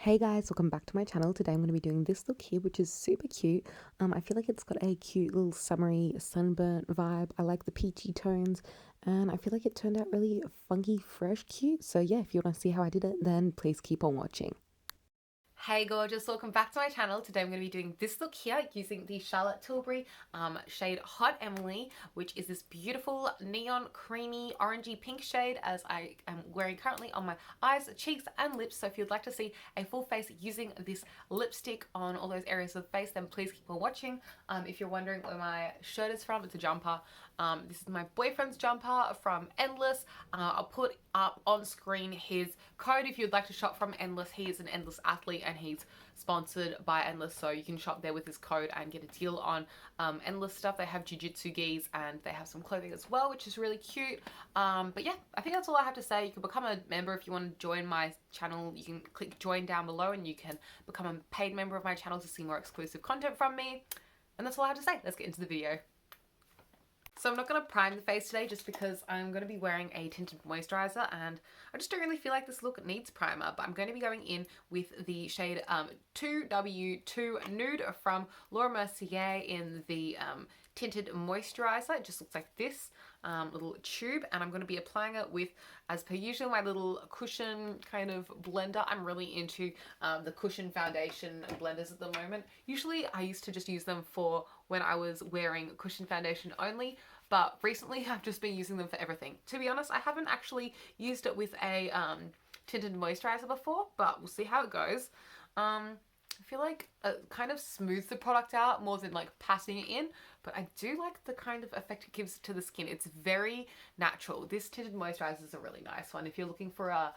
Hey guys, welcome back to my channel. Today I'm going to be doing this look here, which is super cute. I feel like it's got a cute little summery sunburnt vibe. I like the peachy tones and I feel like it turned out really funky, fresh, cute. So yeah, if you want to see how I did it, then please keep on watching. Hey gorgeous, welcome back to my channel. Today I'm going to be doing this look here using the Charlotte Tilbury shade Hot Emily, which is this beautiful neon creamy orangey pink shade as I am wearing currently on my eyes, cheeks and lips. So if you'd like to see a full face using this lipstick on all those areas of the face, then please keep on watching. If you're wondering where my shirt is from, it's a jumper. This is my boyfriend's jumper from Endless. I'll put up on screen his code if you'd like to shop from Endless. He is an Endless athlete and he's sponsored by Endless, so you can shop there with his code and get a deal on Endless stuff. They have jiu-jitsu gis and they have some clothing as well, which is really cute. But yeah, I think that's all I have to say. You can become a member if you want to join my channel. You can click join down below and you can become a paid member of my channel to see more exclusive content from me. And that's all I have to say. Let's get into the video. So I'm not going to prime the face today just because I'm going to be wearing a tinted moisturizer and I just don't really feel like this look needs primer, but I'm going to be going in with the shade 2W2 Nude from Laura Mercier in the tinted moisturizer. It just looks like this little tube, and I'm going to be applying it with, as per usual, my little cushion kind of blender. I'm really into the cushion foundation blenders at the moment. Usually I used to just use them for when I was wearing cushion foundation only, but recently I've just been using them for everything. To be honest, I haven't actually used it with a tinted moisturizer before, but we'll see how it goes. I feel like it kind of smooths the product out more than like patting it in, but I do like the kind of effect it gives to the skin. It's very natural. This tinted moisturizer is a really nice one. If you're looking for a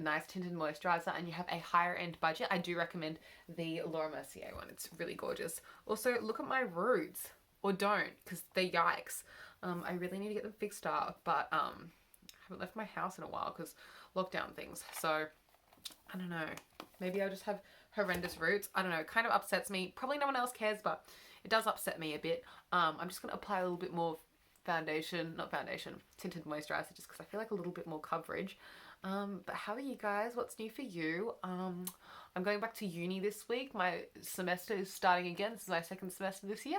nice tinted moisturizer and you have a higher end budget, I do recommend the Laura Mercier one. It's really gorgeous. Also, look at my roots, or don't, because they're yikes. I really need to get them fixed up, but I haven't left my house in a while because lockdown things. So I don't know. Maybe I'll just have horrendous roots. I don't know. It kind of upsets me. Probably no one else cares, but it does upset me a bit. I'm just going to apply a little bit more tinted moisturizer just because I feel like a little bit more coverage. But how are you guys? What's new for you? I'm going back to uni this week. My semester is starting again. This is my second semester this year.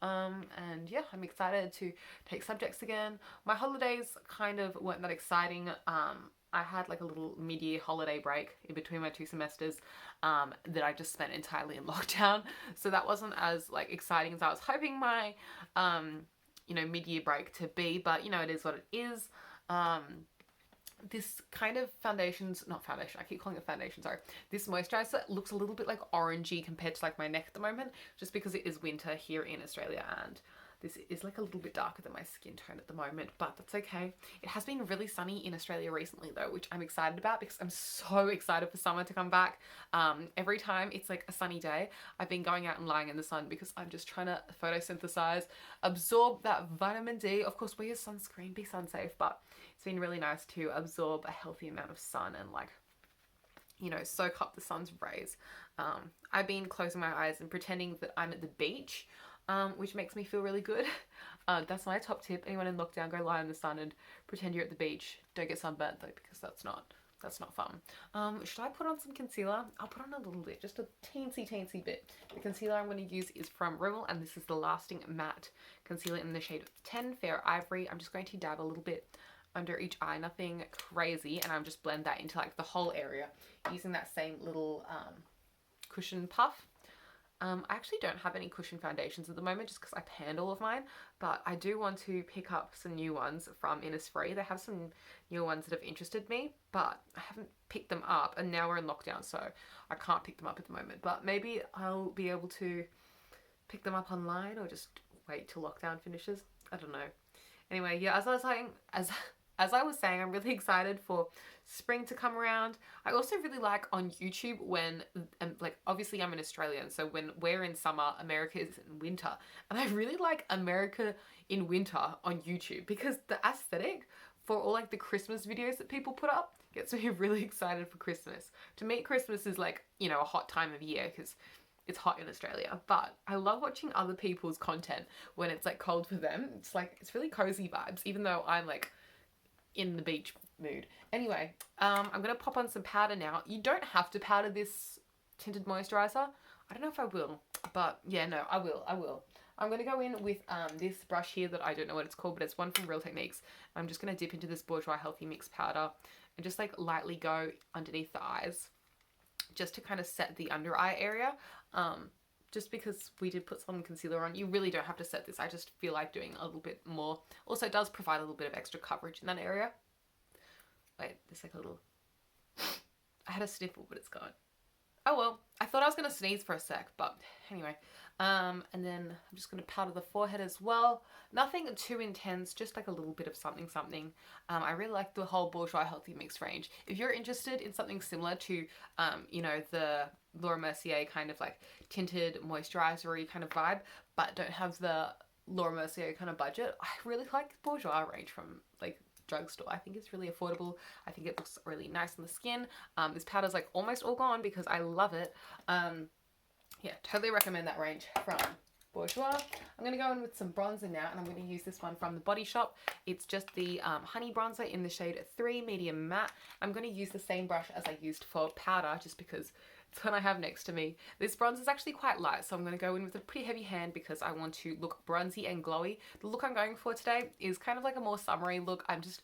And yeah, I'm excited to take subjects again. My holidays kind of weren't that exciting. I had like a little mid-year holiday break in between my two semesters that I just spent entirely in lockdown. So that wasn't as like exciting as I was hoping my mid-year break to be, but it is what it is. This kind of not foundation, I keep calling it foundation, sorry. This moisturizer looks a little bit like orangey compared to like my neck at the moment, just because it is winter here in Australia and this is like a little bit darker than my skin tone at the moment, but that's okay. It has been really sunny in Australia recently though, which I'm excited about because I'm so excited for summer to come back. Every time it's like a sunny day, I've been going out and lying in the sun because I'm just trying to photosynthesize, absorb that vitamin D. Of course, wear your sunscreen, be sun safe, but it's been really nice to absorb a healthy amount of sun and like, soak up the sun's rays. I've been closing my eyes and pretending that I'm at the beach, which makes me feel really good. That's my top tip. Anyone in lockdown, go lie in the sun and pretend you're at the beach. Don't get sunburnt though, because that's not fun. Should I put on some concealer? I'll put on a little bit, just a teensy bit. The concealer I'm going to use is from Rimmel, and this is the Lasting Matte Concealer in the shade 10 Fair Ivory. I'm just going to dab a little bit under each eye, nothing crazy, and I'm just blend that into like the whole area using that same little cushion puff. I actually don't have any cushion foundations at the moment just because I panned all of mine, but I do want to pick up some new ones from Innisfree. They have some newer ones that have interested me, but I haven't picked them up, and now we're in lockdown, so I can't pick them up at the moment, but maybe I'll be able to pick them up online or just wait till lockdown finishes. I don't know. Anyway, yeah, as I was saying, I'm really excited for spring to come around. I also really like on YouTube when, like, obviously I'm an Australian, so when we're in summer, America is in winter. And I really like America in winter on YouTube because the aesthetic for all like the Christmas videos that people put up gets me really excited for Christmas. To me, Christmas is like, a hot time of year because it's hot in Australia, but I love watching other people's content when it's like cold for them. It's like, it's really cozy vibes, even though I'm like in the beach mood. Anyway, I'm going to pop on some powder now. You don't have to powder this tinted moisturizer. I don't know if I will, but yeah, no, I will. I'm going to go in with this brush here that I don't know what it's called, but it's one from Real Techniques. I'm just going to dip into this Bourjois Healthy Mix powder and just like lightly go underneath the eyes just to kind of set the under eye area. Just because we did put some concealer on, you really don't have to set this. I just feel like doing a little bit more. Also, it does provide a little bit of extra coverage in that area. Wait, there's like a little... I had a sniffle, but it's gone. Oh well, I thought I was going to sneeze for a sec, but anyway. And then I'm just going to powder the forehead as well. Nothing too intense, just like a little bit of something. I really like the whole Bourjois Healthy Mix range. If you're interested in something similar to, you know, the Laura Mercier kind of like tinted moisturizer-y kind of vibe, but don't have the Laura Mercier kind of budget, I really like the Bourjois range from like drugstore. I think it's really affordable. I think it looks really nice on the skin. This powder's like almost all gone because I love it. Yeah, totally recommend that range from Bourjois. I'm going to go in with some bronzer now, and I'm going to use this one from the Body Shop. It's just the Honey Bronzer in the shade 3 Medium Matte. I'm going to use the same brush as I used for powder just because it's what I have next to me. This bronzer is actually quite light, so I'm going to go in with a pretty heavy hand because I want to look bronzy and glowy. The look I'm going for today is kind of like a more summery look. I'm just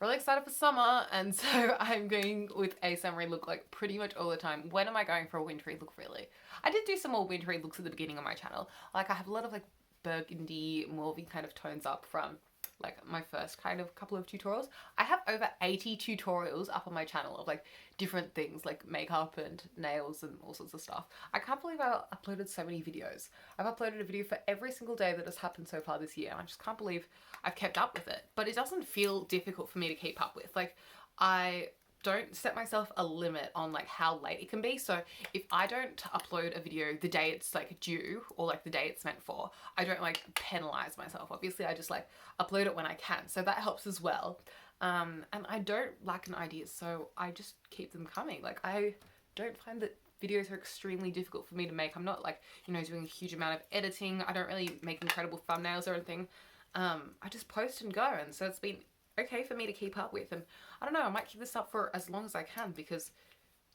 really excited for summer, and so I'm going with a summery look like pretty much all the time. When am I going for a wintry look, really? I did do some more wintry looks at the beginning of my channel. Like I have a lot of like burgundy, mauvey kind of tones up from like my first kind of couple of tutorials. I have over 80 tutorials up on my channel of like different things like makeup and nails and all sorts of stuff. I can't believe I uploaded so many videos. I've uploaded a video for every single day that has happened so far this year, and I just can't believe I've kept up with it. But it doesn't feel difficult for me to keep up with. Like I don't set myself a limit on like how late it can be. So if I don't upload a video the day it's like due or like the day it's meant for, I don't like penalize myself. Obviously I just like upload it when I can. So that helps as well. And I don't lack in ideas, so I just keep them coming. Like I don't find that videos are extremely difficult for me to make. I'm not like, you know, doing a huge amount of editing. I don't really make incredible thumbnails or anything. I just post and go, and so it's been okay for me to keep up with. And I don't know, I might keep this up for as long as I can because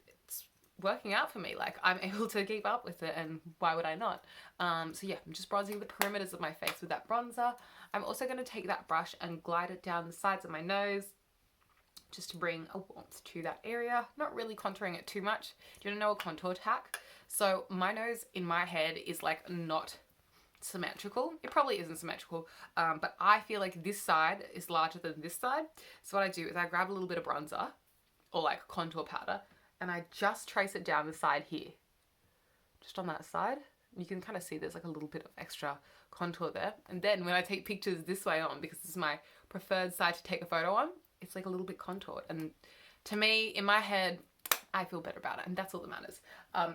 it's working out for me. Like I'm able to keep up with it, and why would I not? So yeah, I'm just bronzing the perimeters of my face with that bronzer. I'm also going to take that brush and glide it down the sides of my nose just to bring a warmth to that area. Not really contouring it too much. Do you want to know a contour hack? So my nose in my head is like not symmetrical. It probably isn't symmetrical, but I feel like this side is larger than this side. So what I do is I grab a little bit of bronzer or like contour powder, and I just trace it down the side here, just on that side. You can kind of see there's like a little bit of extra contour there. And then when I take pictures this way on, because this is my preferred side to take a photo on, it's like a little bit contoured. And to me, in my head, I feel better about it, and that's all that matters.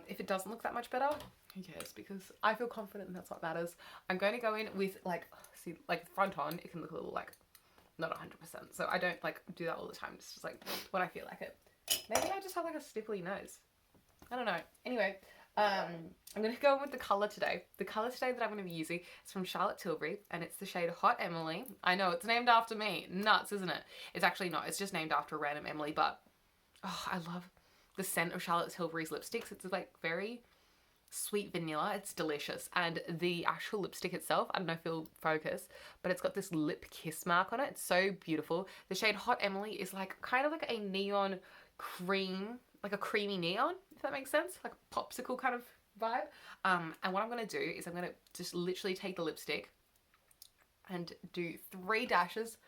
If it doesn't look that much better, who cares? Because I feel confident and that's what matters. I'm going to go in with like, see, like front on, it can look a little like not 100%. So I don't like do that all the time. It's just like when I feel like it. Maybe I just have like a sniffly nose. I don't know. Anyway, I'm going to go in with the colour today. The colour today that I'm going to be using is from Charlotte Tilbury, and it's the shade Hot Emily. I know, it's named after me. Nuts, isn't it? It's actually not. It's just named after a random Emily, but oh, I love the scent of Charlotte Tilbury's lipsticks. It's like very sweet vanilla. It's delicious. And the actual lipstick itself, I don't know if you'll focus, but it's got this lip kiss mark on it. It's so beautiful. The shade Hot Emily is like kind of like a neon cream, like a creamy neon, if that makes sense, like a popsicle kind of vibe. And what I'm going to do is I'm going to just literally take the lipstick and do 3 dashes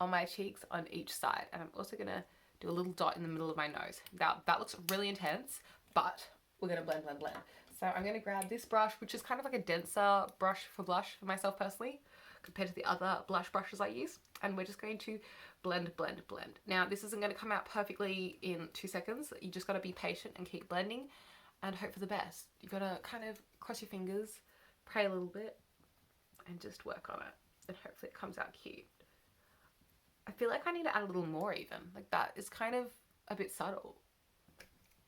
on my cheeks on each side. And I'm also going to do a little dot in the middle of my nose. Now that looks really intense, but we're going to blend, blend, blend. So I'm going to grab this brush, which is kind of like a denser brush for blush for myself personally, compared to the other blush brushes I use. And we're just going to blend, blend, blend. Now this isn't going to come out perfectly in 2 seconds. You just got to be patient and keep blending and hope for the best. You got to kind of cross your fingers, pray a little bit, and just work on it. And hopefully it comes out cute. I feel like I need to add a little more even. Like that is kind of a bit subtle.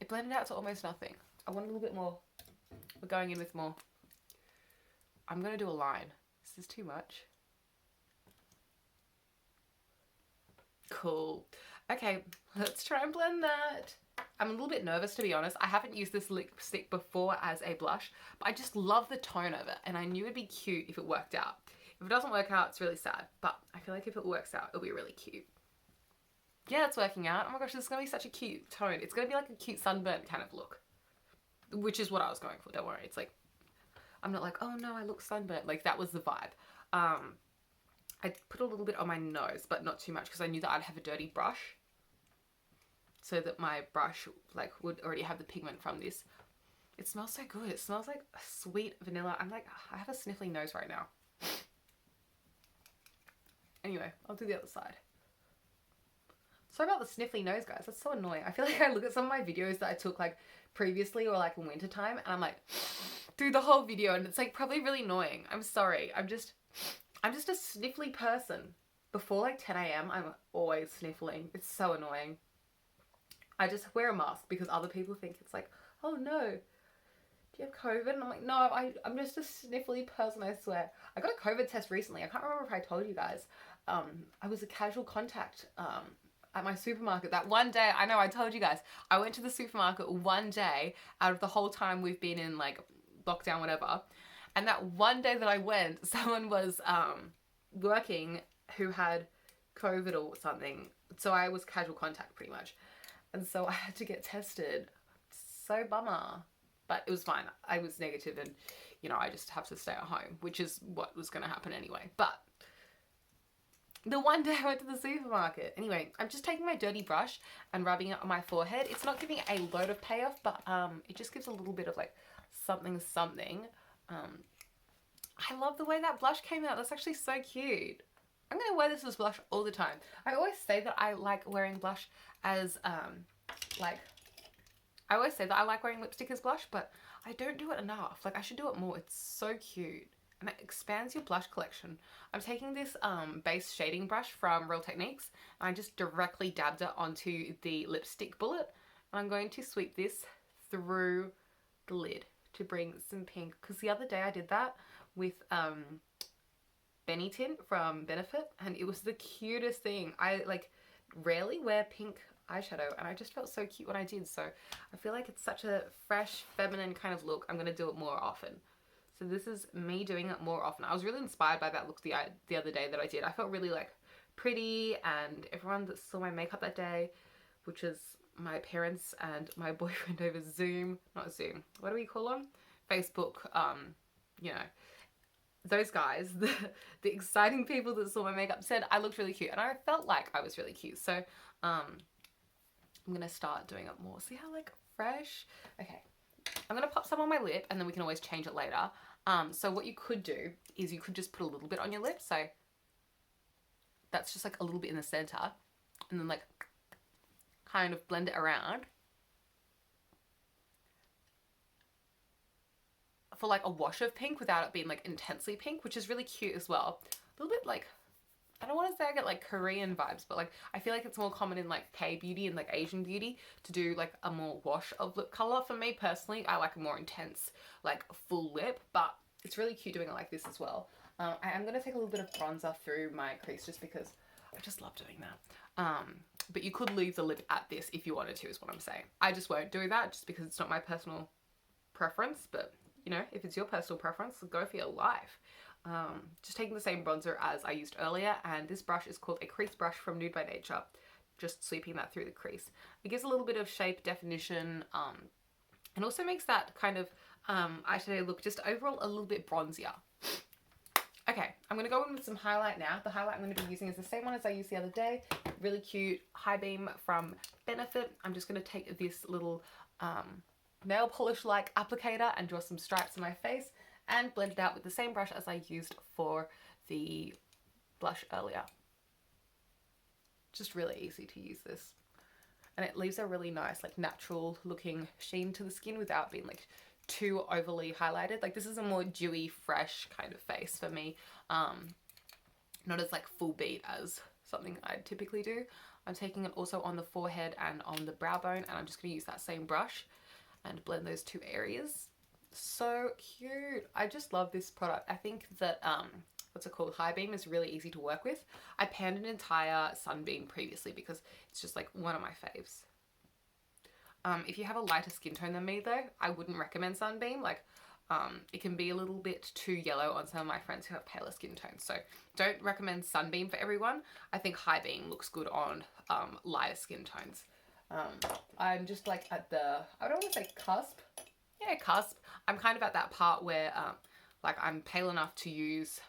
It blended out to almost nothing. I want a little bit more. We're going in with more. I'm going to do a line. This is too much. Cool. Okay, let's try and blend that. I'm a little bit nervous, to be honest. I haven't used this lipstick before as a blush, but I just love the tone of it, and I knew it'd be cute if it worked out. If it doesn't work out, it's really sad, but I feel like if it works out, it'll be really cute. Yeah, it's working out. Oh my gosh, this is going to be such a cute tone. It's going to be like a cute sunburnt kind of look, which is what I was going for. Don't worry. It's like, I'm not like, oh no, I look sunburnt. Like, that was the vibe. I put a little bit on my nose, but not too much, because I knew that I'd have a dirty brush, so that my brush like would already have the pigment from this. It smells so good. It smells like sweet vanilla. I'm like, I have a sniffly nose right now. Anyway, I'll do the other side. Sorry about the sniffly nose, guys. That's so annoying. I feel like I look at some of my videos that I took like previously or like in winter time, and I'm like through the whole video, and it's like probably really annoying. I'm sorry. I'm just a sniffly person. Before like 10 a.m. I'm always sniffling. It's so annoying. I just wear a mask because other people think it's like, oh no, do you have COVID? And I'm like, no, I'm just a sniffly person, I swear. I got a COVID test recently. I can't remember if I told you guys. I was a casual contact at my supermarket that one day. I know I told you guys. I went to the supermarket one day out of the whole time we've been in like lockdown, whatever. And that one day that I went, someone was working who had COVID or something. So I was casual contact pretty much. And so I had to get tested. So bummer. But it was fine. I was negative, and, you know, I just have to stay at home, which is what was going to happen anyway. But the one day I went to the supermarket. Anyway, I'm just taking my dirty brush and rubbing it on my forehead. It's not giving a load of payoff, but it just gives a little bit of like something. I love the way that blush came out. That's actually so cute. I'm going to wear this as blush all the time. I always say that I like wearing blush as, I always say that I like wearing lipstick as blush, but I don't do it enough. Like, I should do it more. It's so cute. And it expands your blush collection. I'm taking this base shading brush from Real Techniques, and I just directly dabbed it onto the lipstick bullet. And I'm going to sweep this through the lid to bring some pink. Because the other day I did that with Benny Tint from Benefit, and it was the cutest thing. I like rarely wear pink eyeshadow, and I just felt so cute when I did. So I feel like it's such a fresh, feminine kind of look. I'm going to do it more often. So this is me doing it more often. I was really inspired by that look the other day that I did. I felt really like pretty, and everyone that saw my makeup that day, which is my parents and my boyfriend over Zoom, not Zoom, what do we call them? Facebook, you know, those guys, the exciting people that saw my makeup said I looked really cute, and I felt like I was really cute. So I'm gonna start doing it more. See how like fresh? Okay, I'm gonna pop some on my lip, and then we can always change it later. So what you could do is you could just put a little bit on your lip. So that's just like a little bit in the center, and then like kind of blend it around for like a wash of pink without it being like intensely pink, which is really cute as well. A little bit like, I don't want to say I get like Korean vibes, but like I feel like it's more common in like K-beauty and like Asian beauty to do like a more wash of lip color. For me personally, I like a more intense like full lip, but it's really cute doing it like this as well. I am going to take a little bit of bronzer through my crease just because I just love doing that. But you could leave the lip at this if you wanted to, is what I'm saying. I just won't do that just because it's not my personal preference, but you know, if it's your personal preference, go for your life. Just taking the same bronzer as I used earlier, and this brush is called a crease brush from Nude by Nature. Just sweeping that through the crease. It gives a little bit of shape, definition, and also makes that kind of eyeshadow look just overall a little bit bronzier. Okay, I'm going to go in with some highlight now. The highlight I'm going to be using is the same one as I used the other day. Really cute High Beam from Benefit. I'm just going to take this little nail polish-like applicator and draw some stripes on my face and blend it out with the same brush as I used for the blush earlier. Just really easy to use this. And it leaves a really nice, like natural looking sheen to the skin without being like too overly highlighted. Like this is a more dewy, fresh kind of face for me. Not as like full beat as something I typically do. I'm taking it also on the forehead and on the brow bone, and I'm just going to use that same brush and blend those two areas. So cute. I just love this product. I think that what's it called, high beam is really easy to work with. I panned an entire sunbeam previously because it's just like one of my faves. If you have a lighter skin tone than me though, I wouldn't recommend sunbeam. Like it can be a little bit too yellow on some of my friends who have paler skin tones. So don't recommend sunbeam for everyone. I think high beam looks good on lighter skin tones. I'm just like at the, I don't want to say cusp. Yeah, cusp. I'm kind of at that part where like I'm pale enough to use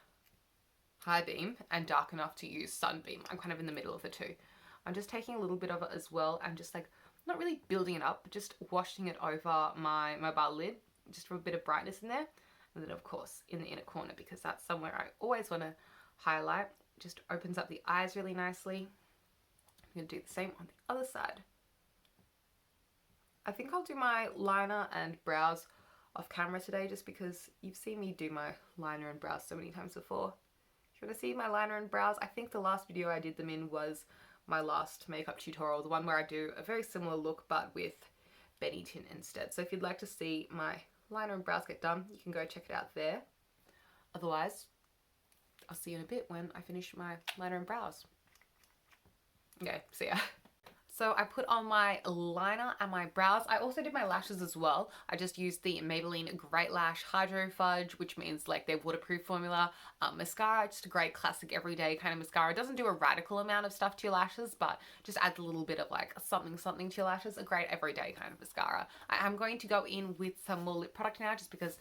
high beam and dark enough to use sunbeam. I'm kind of in the middle of the two. I'm just taking a little bit of it as well and just like not really building it up, but just washing it over my mobile lid just for a bit of brightness in there. And then of course in the inner corner, because that's somewhere I always want to highlight. Just opens up the eyes really nicely. I'm going to do the same on the other side. I think I'll do my liner and brows off camera today just because you've seen me do my liner and brows so many times before. If you want to see my liner and brows, I think the last video I did them in was my last makeup tutorial, the one where I do a very similar look but with Benny Tint instead. So if you'd like to see my liner and brows get done, you can go check it out there. Otherwise, I'll see you in a bit when I finish my liner and brows. Okay, see ya. So I put on my liner and my brows. I also did my lashes as well. I just used the Maybelline Great Lash Hydro Fudge, which means like their waterproof formula. Mascara, just a great classic everyday kind of mascara. It doesn't do a radical amount of stuff to your lashes, but just adds a little bit of like something to your lashes. A great everyday kind of mascara. I am going to go in with some more lip product now just because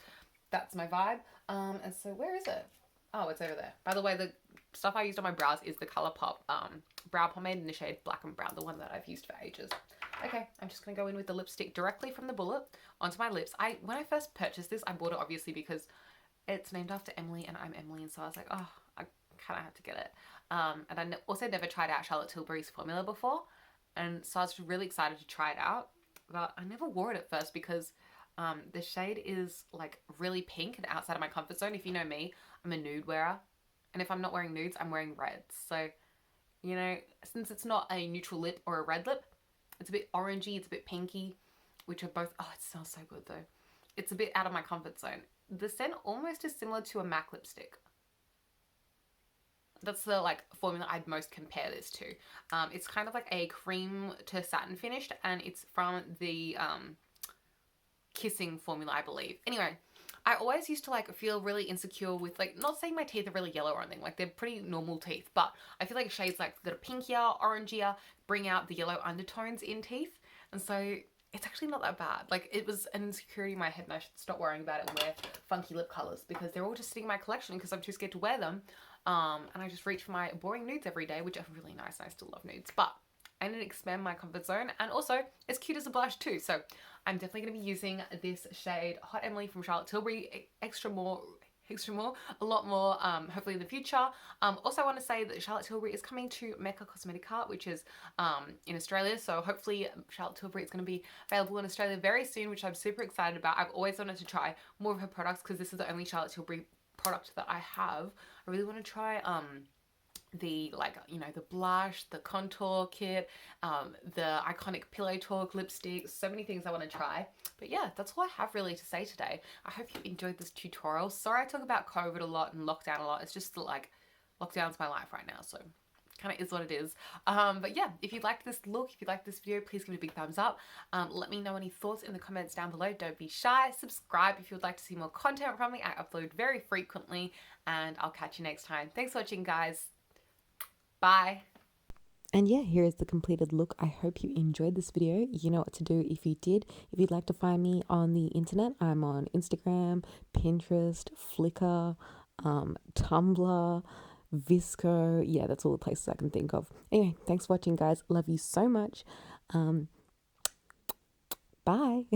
that's my vibe. And so where is it? Oh, it's over there. By the way, the stuff I used on my brows is the ColourPop brow pomade in the shade Black and Brown, the one that I've used for ages. Okay, I'm just going to go in with the lipstick directly from the bullet onto my lips. When I first purchased this, I bought it obviously because it's named after Emily and I'm Emily, and so I was like, oh, I kind of have to get it. And I also never tried out Charlotte Tilbury's formula before, and so I was really excited to try it out, but I never wore it at first because the shade is like really pink and outside of my comfort zone. If you know me, I'm a nude wearer. And if I'm not wearing nudes, I'm wearing reds. So, you know, since it's not a neutral lip or a red lip, it's a bit orangey, it's a bit pinky, which are both, oh, it smells so good though. It's a bit out of my comfort zone. The scent almost is similar to a MAC lipstick. That's the like formula I'd most compare this to. It's kind of like a cream to satin finished, and it's from the Kissing formula, I believe. Anyway, I always used to like feel really insecure with like, not saying my teeth are really yellow or anything, like they're pretty normal teeth, but I feel like shades like that are pinkier, orangier, bring out the yellow undertones in teeth. And so it's actually not that bad. Like it was an insecurity in my head and I should stop worrying about it and wear funky lip colors because they're all just sitting in my collection because I'm too scared to wear them. And I just reach for my boring nudes every day, which are really nice and I still love nudes, but I need to expand my comfort zone, and also it's cute as a blush too. So I'm definitely going to be using this shade Hot Emily from Charlotte Tilbury extra more, a lot more, hopefully in the future. Also I want to say that Charlotte Tilbury is coming to Mecca Cosmetica, which is in Australia. So hopefully Charlotte Tilbury is going to be available in Australia very soon, which I'm super excited about. I've always wanted to try more of her products because this is the only Charlotte Tilbury product that I have. I really want to try the like, you know, the blush, the contour kit, the iconic Pillow Talk lipstick, so many things I want to try. But yeah, that's all I have really to say today. I hope you enjoyed this tutorial. Sorry I talk about COVID a lot and lockdown a lot. It's just like lockdown's my life right now, so kind of is what it is. But yeah, if you liked this look, if you liked this video, please give it a big thumbs up. Let me know any thoughts in the comments down below. Don't be shy. Subscribe if you would like to see more content from me. I upload very frequently, and I'll catch you next time. Thanks for watching, guys. Bye. And yeah, here is the completed look. I hope you enjoyed this video. You know what to do if you did. If you'd like to find me on the internet, I'm on Instagram, Pinterest, Flickr, Tumblr, Visco. Yeah, that's all the places I can think of. Anyway, thanks for watching, guys. Love you so much. Bye.